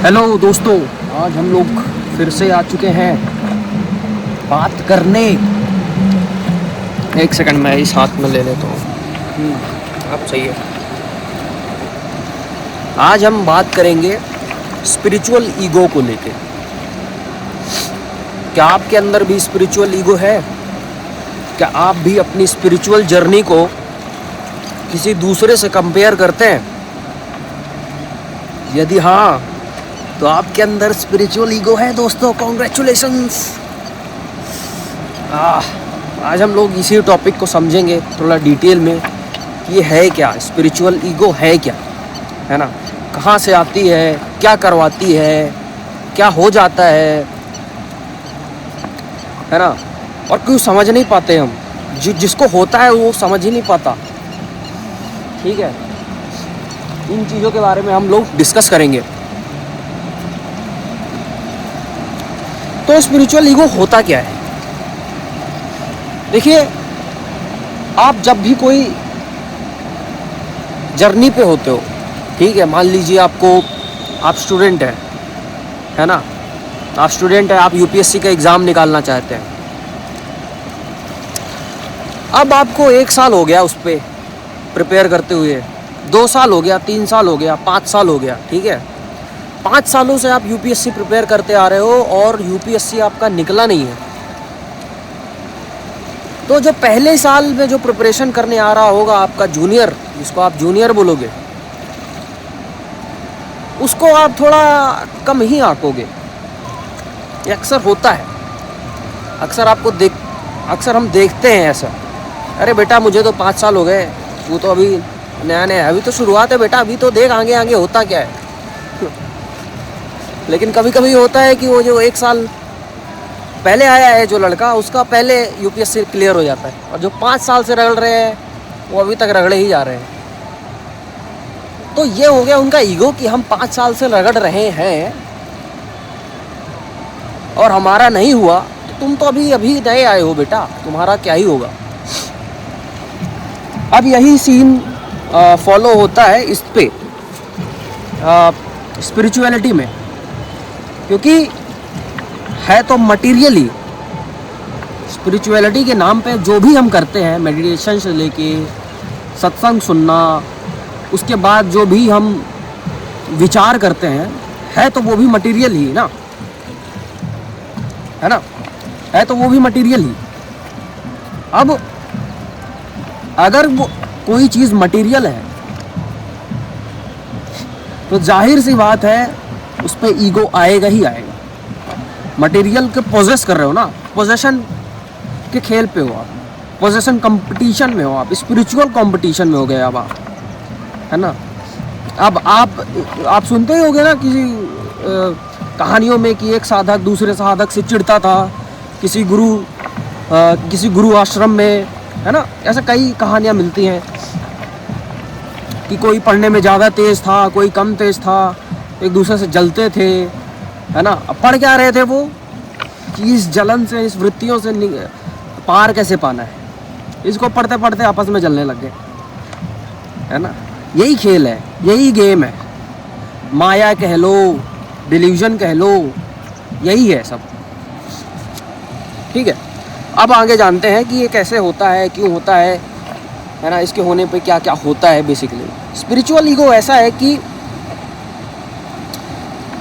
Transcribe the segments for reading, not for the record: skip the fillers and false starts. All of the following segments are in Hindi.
हेलो दोस्तों, आज हम लोग फिर से आ चुके हैं बात करने। एक सेकंड मैं इस हाथ में ले लेता हूँ। अब सही है। आज हम बात करेंगे स्पिरिचुअल ईगो को लेके। क्या आपके अंदर भी स्पिरिचुअल ईगो है? क्या आप भी अपनी स्पिरिचुअल जर्नी को किसी दूसरे से कंपेयर करते हैं? यदि हाँ, तो आपके अंदर स्पिरिचुअल ईगो है दोस्तों। कॉन्ग्रेचुलेशंस। आज हम लोग इसी टॉपिक को समझेंगे थोड़ा डिटेल में कि ये है क्या, स्पिरिचुअल ईगो है क्या, है ना। कहाँ से आती है, क्या करवाती है, क्या हो जाता है ना। और क्यों समझ नहीं पाते हम। जिसको होता है वो समझ ही नहीं पाता। ठीक है, इन चीज़ों के बारे में हम लोग डिस्कस करेंगे। तो स्पिरिचुअल ईगो होता क्या है? देखिए, आप जब भी कोई जर्नी पे होते हो, ठीक है, मान लीजिए आप स्टूडेंट हैं, है ना। आप स्टूडेंट हैं, आप यूपीएससी का एग्ज़ाम निकालना चाहते हैं। अब आपको 1 साल हो गया उस पर प्रिपेयर करते हुए, 2 साल हो गया, 3 साल हो गया, 5 साल हो गया, ठीक है। 5 सालों से आप यूपीएससी प्रिपेयर करते आ रहे हो और यूपीएससी आपका निकला नहीं है। तो जो पहले साल में जो प्रिपरेशन करने आ रहा होगा आपका जूनियर, जिसको आप जूनियर बोलोगे, उसको आप थोड़ा कम ही आंकोगे। ये अक्सर होता है। अक्सर हम देखते हैं ऐसा। अरे बेटा, मुझे तो 5 साल हो गए, वो तो अभी नया नया, अभी तो शुरुआत है बेटा, अभी तो देख आगे आगे होता क्या है। लेकिन कभी कभी होता है कि वो जो 1 साल पहले आया है जो लड़का, उसका पहले यूपीएससी क्लियर हो जाता है, और जो 5 साल से रगड़ रहे हैं वो अभी तक रगड़े ही जा रहे हैं। तो ये हो गया उनका ईगो कि हम 5 साल से रगड़ रहे हैं और हमारा नहीं हुआ, तो तुम तो अभी नए आए हो बेटा, तुम्हारा क्या ही होगा। अब यही सीन फॉलो होता है इस पे स्पिरिचुअलिटी में, क्योंकि है तो मटीरियली। स्पिरिचुअलिटी के नाम पे जो भी हम करते हैं, मेडिटेशन से लेके सत्संग सुनना, उसके बाद जो भी हम विचार करते हैं, है तो वो भी मटीरियल ही ना, है ना। है तो वो भी मटीरियल ही। अब अगर वो कोई चीज़ मटीरियल है तो जाहिर सी बात है उस पर ईगो आएगा ही आएगा। मटेरियल के पोजेस कर रहे हो ना, पोजेशन के खेल पे हो आप, पोजेशन कंपटीशन में हो आप, स्पिरिचुअल कंपटीशन में हो गए अब आप, है ना। अब आप सुनते ही होंगे ना किसी कहानियों में कि एक साधक दूसरे साधक से चिढ़ता था किसी गुरु आश्रम में, है ना। ऐसा कई कहानियाँ मिलती हैं कि कोई पढ़ने में ज़्यादा तेज़ था, कोई कम तेज़ था, एक दूसरे से जलते थे, है ना। अब पढ़ क्या रहे थे वो कि इस जलन से, इस वृत्तियों से पार कैसे पाना है। इसको पढ़ते पढ़ते आपस में जलने लग गए, है ना। यही खेल है, यही गेम है। माया कह लो, डिल्यूजन कह लो, यही है सब। ठीक है, अब आगे जानते हैं कि ये कैसे होता है, क्यों होता है ना। इसके होने पे क्या क्या होता है। बेसिकली स्पिरिचुअल ईगो ऐसा है कि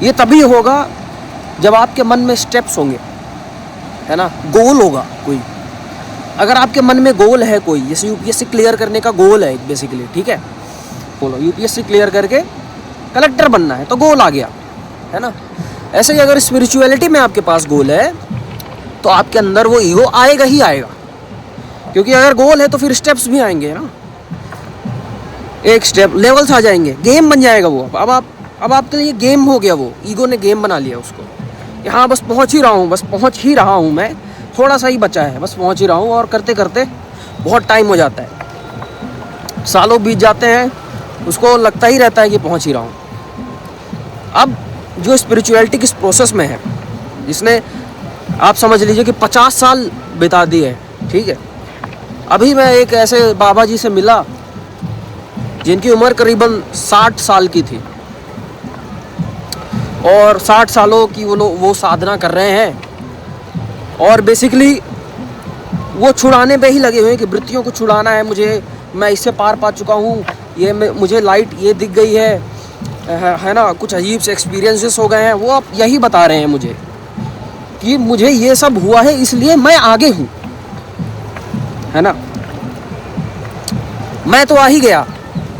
ये तभी होगा जब आपके मन में स्टेप्स होंगे, है ना, गोल होगा कोई। अगर आपके मन में गोल है कोई, जैसे यूपीएससी क्लियर करने का गोल है बेसिकली, ठीक है, बोलो यूपीएससी क्लियर करके कलेक्टर बनना है, तो गोल आ गया, है ना। ऐसे ही अगर स्पिरिचुअलिटी में आपके पास गोल है तो आपके अंदर वो ईगो आएगा ही आएगा, क्योंकि अगर गोल है तो फिर स्टेप्स भी आएंगे ना। एक स्टेप लेवल्स आ जाएंगे, गेम बन जाएगा वो। अब आपके लिए गेम हो गया, वो ईगो ने गेम बना लिया उसको। यहाँ बस पहुँच ही रहा हूँ मैं, थोड़ा सा ही बचा है, बस पहुँच ही रहा हूँ। और करते करते बहुत टाइम हो जाता है, सालों बीत जाते हैं, उसको लगता ही रहता है कि पहुँच ही रहा हूँ। अब जो स्पिरिचुअलिटी किस प्रोसेस में है, जिसने आप समझ लीजिए कि 50 साल बिता दिए, ठीक है। अभी मैं एक ऐसे बाबा जी से मिला जिनकी उम्र करीबन 60 साल की थी। और 60 सालों की वो साधना कर रहे हैं और बेसिकली वो छुड़ाने पे ही लगे हुए हैं कि वृत्तियों को छुड़ाना है मुझे, मैं इससे पार पा चुका हूँ, ये मुझे लाइट ये दिख गई है ना, कुछ अजीब से एक्सपीरियंसेस हो गए हैं। वो अब यही बता रहे हैं मुझे कि मुझे ये सब हुआ है इसलिए मैं आगे हूँ, है ना, मैं तो आ ही गया।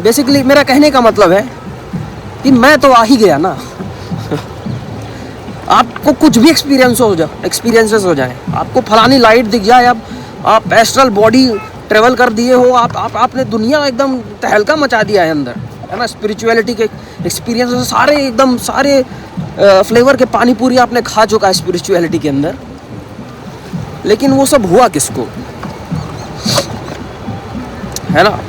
बेसिकली मेरा कहने का मतलब है कि मैं तो आ ही गया ना। आपको कुछ भी एक्सपीरियंसेस हो जाए, आपको फलानी लाइट दिख जाए, आप एस्ट्रल बॉडी ट्रेवल कर दिए हो, आपने दुनिया एकदम तहलका मचा दिया है अंदर, है ना, स्पिरिचुअलिटी के एक्सपीरियंसेस सारे फ्लेवर के पानी पूरी आपने खा चुका है स्पिरिचुअलिटी के अंदर, लेकिन वो सब हुआ किसको, है ना।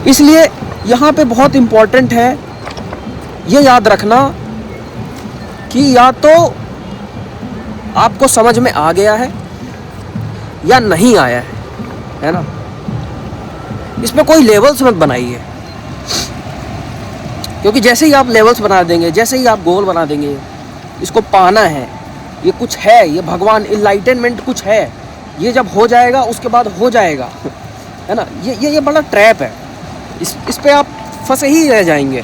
इसलिए यहाँ पे बहुत इम्पोर्टेंट है ये याद रखना कि या तो आपको समझ में आ गया है या नहीं आया है ना। इसमें कोई लेवल्स मत बनाइए, क्योंकि जैसे ही आप लेवल्स बना देंगे, जैसे ही आप गोल बना देंगे, इसको पाना है, ये कुछ है, ये भगवान इनलाइटनमेंट कुछ है, ये जब हो जाएगा उसके बाद हो जाएगा, है ना। ये बड़ा ट्रैप है, इस पे आप फंसे ही रह जाएंगे।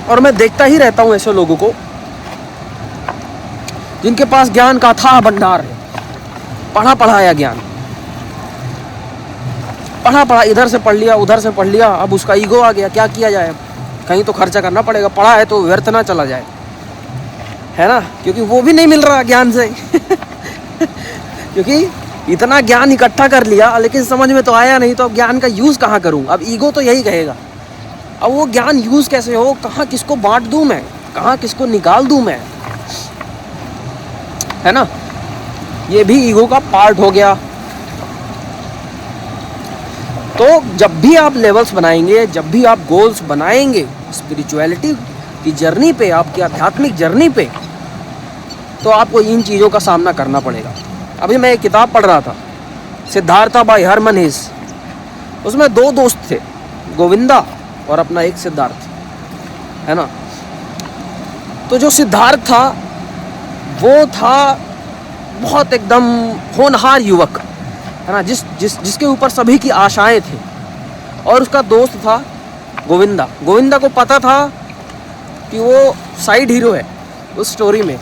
और मैं देखता ही रहता हूँ ऐसे लोगों को जिनके पास ज्ञान का अथाह भंडार है, पढ़ाया ज्ञान, पढ़ा इधर से पढ़ लिया उधर से पढ़ लिया, अब उसका ईगो आ गया, क्या किया जाए, कहीं तो खर्चा करना पड़ेगा, पढ़ा है तो व्यर्थ ना चला जाए, है ना, क्योंकि वो भी नहीं मिल रहा ज्ञान से। क्योंकि इतना ज्ञान इकट्ठा कर लिया लेकिन समझ में तो आया नहीं, तो अब ज्ञान का यूज़ कहाँ करूँ। अब ईगो तो यही कहेगा, अब वो ज्ञान यूज़ कैसे हो, कहाँ किसको बांट दूँ मैं, कहाँ किसको निकाल दूँ मैं, है ना। ये भी ईगो का पार्ट हो गया। तो जब भी आप लेवल्स बनाएंगे, जब भी आप गोल्स बनाएंगे स्पिरिचुअलिटी की जर्नी पे, आपकी आध्यात्मिक जर्नी पे, तो आपको इन चीज़ों का सामना करना पड़ेगा। अभी मैं एक किताब पढ़ रहा था, सिद्धार्था बाय हरमन हेस। उसमें 2 दोस्त थे, गोविंदा और अपना एक सिद्धार्थ, है ना। तो जो सिद्धार्थ था वो था बहुत एकदम होनहार युवक, है ना, जिसके ऊपर सभी की आशाएं थी। और उसका दोस्त था गोविंदा। गोविंदा को पता था कि वो साइड हीरो है उस स्टोरी में,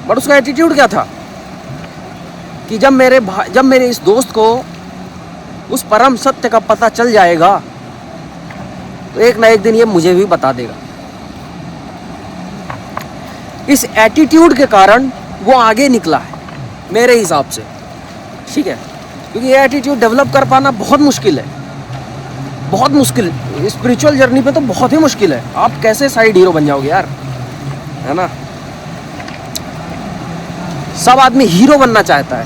बट उसका एटीट्यूड क्या था कि जब मेरे इस दोस्त को उस परम सत्य का पता चल जाएगा तो एक ना एक दिन ये मुझे भी बता देगा। इस एटीट्यूड के कारण वो आगे निकला है मेरे हिसाब से, ठीक है, क्योंकि ये एटीट्यूड डेवलप कर पाना बहुत मुश्किल है, बहुत मुश्किल। स्पिरिचुअल जर्नी पे तो बहुत ही मुश्किल है। आप कैसे साइड हीरो बन जाओगे यार, है ना। सब आदमी हीरो बनना चाहता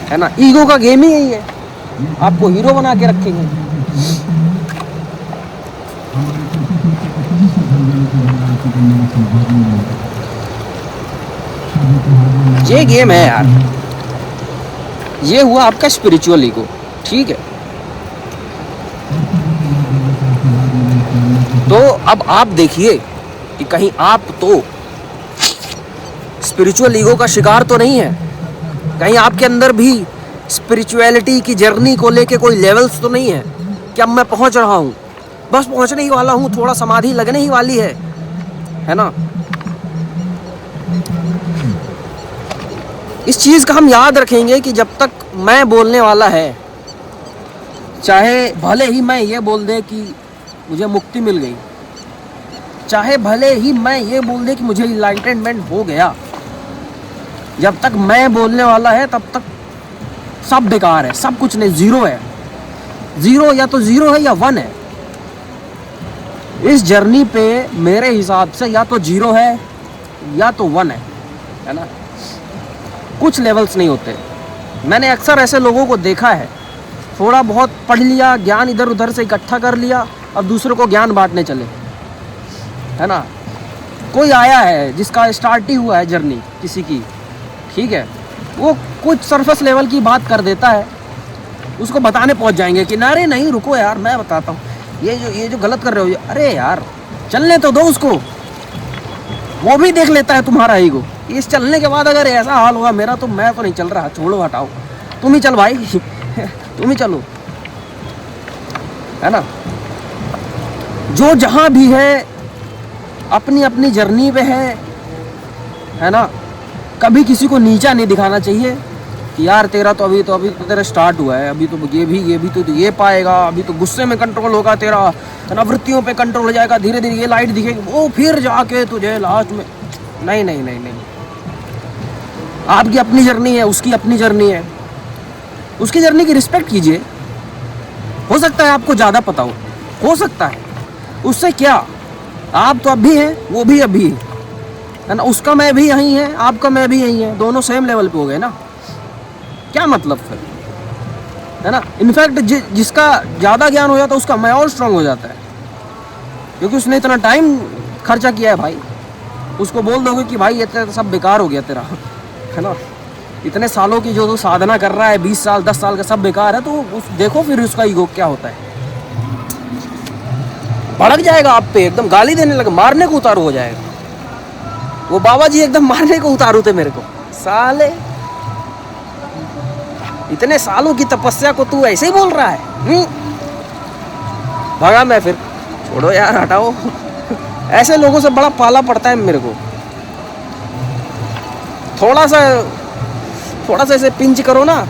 है ना। ईगो का गेम ही यही है, आपको हीरो बना के रखेंगे। ये गेम है यार, ये हुआ आपका स्पिरिचुअल ईगो, ठीक है। तो अब आप देखिए कि कहीं आप तो स्पिरिचुअल ईगो का शिकार तो नहीं है, कहीं आपके अंदर भी स्पिरिचुअलिटी की जर्नी को लेके कोई लेवल्स तो नहीं है कि अब मैं पहुंच रहा हूं, बस पहुंचने ही वाला हूं, थोड़ा समाधि लगने ही वाली है ना। इस चीज़ का हम याद रखेंगे कि जब तक मैं बोलने वाला है, चाहे भले ही मैं ये बोल दे कि मुझे मुक्ति मिल गई, चाहे भले ही मैं ये बोल दे कि मुझे इनलाइटनमेंट हो गया, जब तक मैं बोलने वाला है तब तक सब बेकार है, सब कुछ नहीं, ज़ीरो है। ज़ीरो या तो ज़ीरो है या 1 है। इस जर्नी पे मेरे हिसाब से या तो 0 है या तो 1 है ना। कुछ लेवल्स नहीं होते। मैंने अक्सर ऐसे लोगों को देखा है, थोड़ा बहुत पढ़ लिया, ज्ञान इधर उधर से इकट्ठा कर लिया और दूसरों को ज्ञान बांटने चले, है ना। कोई आया है जिसका स्टार्ट ही हुआ है जर्नी किसी की, ठीक है, वो कुछ सरफेस लेवल की बात कर देता है, उसको बताने पहुंच जाएंगे कि नारे नहीं रुको यार मैं बताता हूँ। ये जो गलत कर रहे हो, अरे यार चलने तो दो उसको, वो भी देख लेता है तुम्हारा ईगो। इस चलने के बाद अगर ऐसा हाल हुआ मेरा, तो मैं तो नहीं चल रहा, छोड़ो हटाओ, तुम ही चल भाई तुम ही चलो, है ना। जो जहां भी है अपनी अपनी जर्नी पे है ना। कभी किसी को नीचा नहीं दिखाना चाहिए कि यार तेरा तो अभी तो तेरा स्टार्ट हुआ है, अभी तो ये भी तो ये पाएगा, अभी तो गुस्से में कंट्रोल होगा तेरा, वृत्तियों पे कंट्रोल हो जाएगा, धीरे धीरे ये लाइट दिखेगी, वो फिर जाके तुझे लास्ट में। नहीं नहीं नहीं नहीं, आपकी अपनी जर्नी है, उसकी अपनी जर्नी है, उसकी जर्नी की रिस्पेक्ट कीजिए। हो सकता है आपको ज़्यादा पता हो सकता है, उससे क्या, आप तो अभी हैं, वो भी अभी है ना। उसका मैं भी यहीं है, आपका मैं भी यहीं है, दोनों सेम लेवल पे हो गए ना, क्या मतलब फिर, है ना। इनफैक्ट जिसका ज़्यादा ज्ञान हो जाता है उसका मैं और स्ट्रांग हो जाता है, क्योंकि उसने इतना टाइम खर्चा किया है भाई। उसको बोल दोगे कि भाई ये तो सब बेकार हो गया तेरा, है ना, इतने सालों की जो साधना कर रहा है, 20 साल 10 साल का, सब बेकार है, तो देखो फिर उसका ईगो क्या होता है, भड़क जाएगा आप पे, एकदम गाली देने लगा, मारने को उतारू हो जाएगा। वो बाबा जी एकदम मारने को उतारू थे मेरे को, साले इतने सालों की तपस्या को तू ऐसे ही बोल रहा है। भागा मैं फिर, छोड़ो यार हटाओ ऐसे लोगों से बड़ा पाला पड़ता है मेरे को। थोड़ा सा ऐसे पिंच करो ना,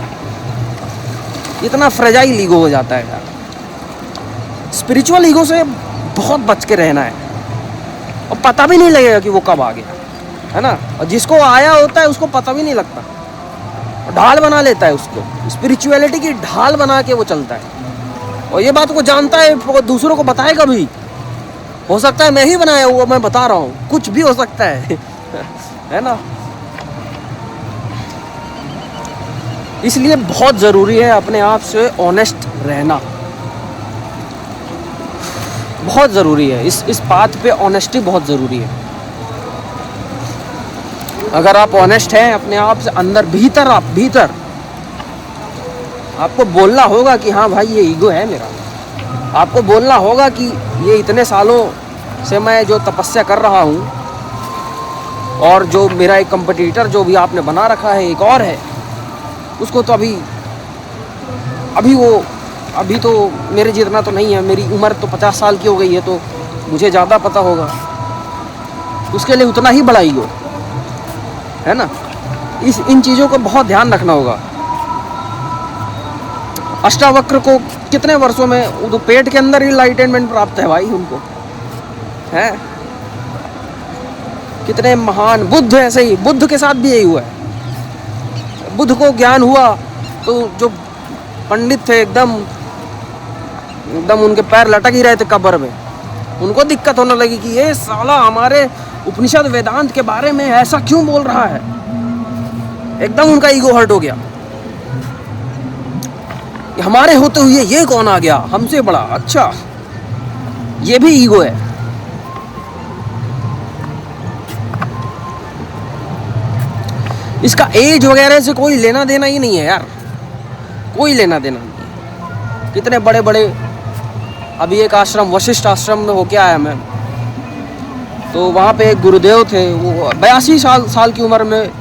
इतना फ्रेजाइल ईगो हो जाता है यार। स्पिरिचुअल ईगो से बहुत बच के रहना है, और पता भी नहीं लगेगा कि वो कब आ गया, है ना। और जिसको आया होता है उसको पता भी नहीं लगता, ढाल बना लेता है उसको, स्पिरिचुअलिटी की ढाल बना के वो चलता है, और ये बात को जानता है, वो दूसरों को बताएगा भी। हो सकता है मैं ही बनाया हुआ, मैं बता रहा हूँ, कुछ भी हो सकता है है ना। इसलिए बहुत ज़रूरी है अपने आप से ऑनेस्ट रहना, बहुत ज़रूरी है। इस बात पे ऑनेस्टी बहुत ज़रूरी है। अगर आप ऑनेस्ट हैं अपने आप से, अंदर भीतर आपको बोलना होगा कि हाँ भाई ये ईगो है मेरा, आपको बोलना होगा कि ये इतने सालों से मैं जो तपस्या कर रहा हूँ, और जो मेरा एक कंपटीटर जो भी आपने बना रखा है एक और है, उसको तो अभी तो मेरे जितना तो नहीं है, मेरी उम्र तो 50 साल की हो गई है, तो मुझे ज़्यादा पता होगा, उसके लिए उतना ही बड़ा ईगो है ना। इन चीज़ों को बहुत ध्यान रखना होगा। अष्टावक्र को कितने वर्षों में, वो तो पेट के अंदर ही एनलाइटमेंट प्राप्त है भाई उनको, है। कितने महान बुद्ध, ऐसे ही बुद्ध के साथ भी यही हुआ है। बुद्ध को ज्ञान हुआ तो जो पंडित थे एकदम उनके पैर लटक ही रहे थे कब्र में, उनको दिक्कत होने लगी कि ये साला हमारे उपनिषद वेदांत के बारे में ऐसा क्यों बोल रहा है। एकदम उनका ईगो हर्ट हो गया, हमारे होते हुए ये कौन आ गया हमसे बड़ा, अच्छा ये भी ईगो है। इसका एज वगैरह से कोई लेना देना ही नहीं है यार, कोई लेना देना नहीं है। कितने बड़े बड़े, अभी एक आश्रम वशिष्ठ आश्रम में होके आया मैं, तो वहाँ पे एक गुरुदेव थे, वो 82 साल की उम्र में,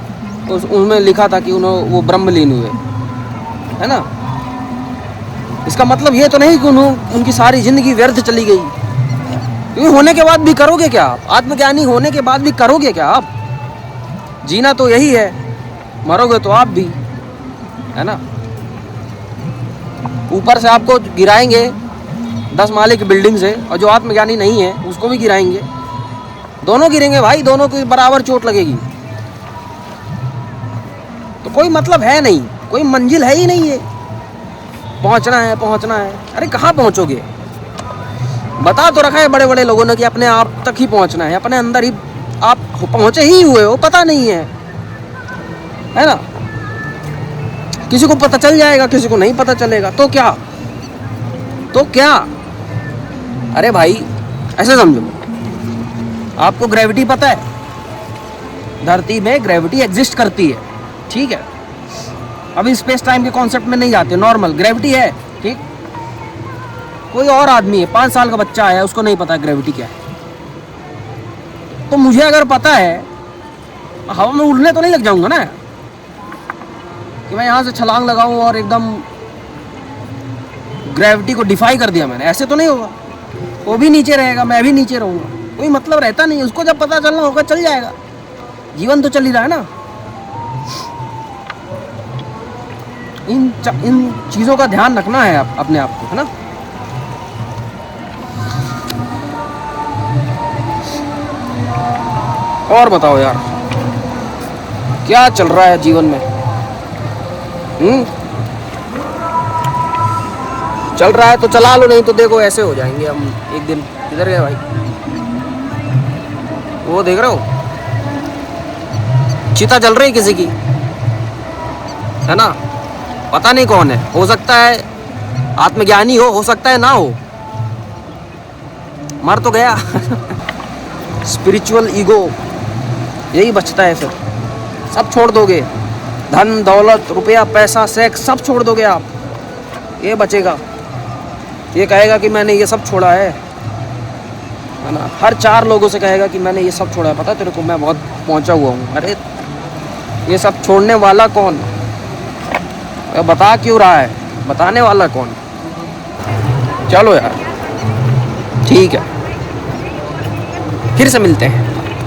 उनमें लिखा था कि वो ब्रह्मलीन हुए, है ना। इसका मतलब ये तो नहीं कि उनकी सारी जिंदगी व्यर्थ चली गई, क्योंकि होने के बाद भी करोगे क्या आप, आत्मज्ञानी होने के बाद भी करोगे क्या आप। जीना तो यही है, मरोगे तो आप भी, है ना। ऊपर से आपको गिराएंगे 10 माले की बिल्डिंग से, और जो आत्मज्ञानी नहीं है उसको भी गिराएंगे, दोनों गिरेंगे भाई, दोनों को बराबर चोट लगेगी। तो कोई मतलब है नहीं, कोई मंजिल है ही नहीं है। पहुंचना है, अरे कहाँ पहुंचोगे। बता तो रखा है बड़े बड़े लोगों ने कि अपने आप तक ही पहुंचना है, अपने अंदर ही आप पहुंचे ही हुए हो, पता नहीं है ना। किसी को पता चल जाएगा, किसी को नहीं पता चलेगा, तो क्या। अरे भाई ऐसे समझो, आपको ग्रेविटी पता है, धरती में ग्रेविटी एग्जिस्ट करती है, ठीक है। अभी स्पेस टाइम के कॉन्सेप्ट में नहीं जाते, नॉर्मल ग्रेविटी है, ठीक। कोई और आदमी है, 5 साल का बच्चा है, उसको नहीं पता ग्रेविटी क्या है। तो मुझे अगर पता है, हवा में उड़ने तो नहीं लग जाऊंगा ना कि मैं यहाँ से छलांग लगाऊं और एकदम ग्रेविटी को डिफाई कर दिया मैंने। ऐसे तो नहीं होगा, वो भी नीचे रहेगा, मैं भी नीचे रहूंगा, कोई मतलब रहता नहीं। उसको जब पता चलना होगा चल जाएगा, जीवन तो चल ही रहा है ना। इन चीज़ों का ध्यान रखना है अपने आप को, है ना। और बताओ यार, क्या चल रहा है जीवन में? चल रहा है तो चला लो, नहीं तो देखो ऐसे हो जाएंगे हम एक दिन। किधर गए भाई? वो देख रहे हो, चिता जल रही किसी की, है ना। पता नहीं कौन है, हो सकता है आत्मज्ञानी हो सकता है ना हो, मर तो गया। स्पिरिचुअल ईगो यही बचता है फिर। सब छोड़ दोगे, धन दौलत रुपया पैसा सेक्स सब छोड़ दोगे आप, ये बचेगा। ये कहेगा कि मैंने ये सब छोड़ा है ना। हर 4 लोगों से कहेगा कि मैंने ये सब छोड़ा है, पता है तेरे को, मैं बहुत पहुंचा हुआ हूँ। अरे ये सब छोड़ने वाला कौन? बता क्यों रहा है, बताने वाला कौन? चलो यार ठीक है, फिर से मिलते हैं।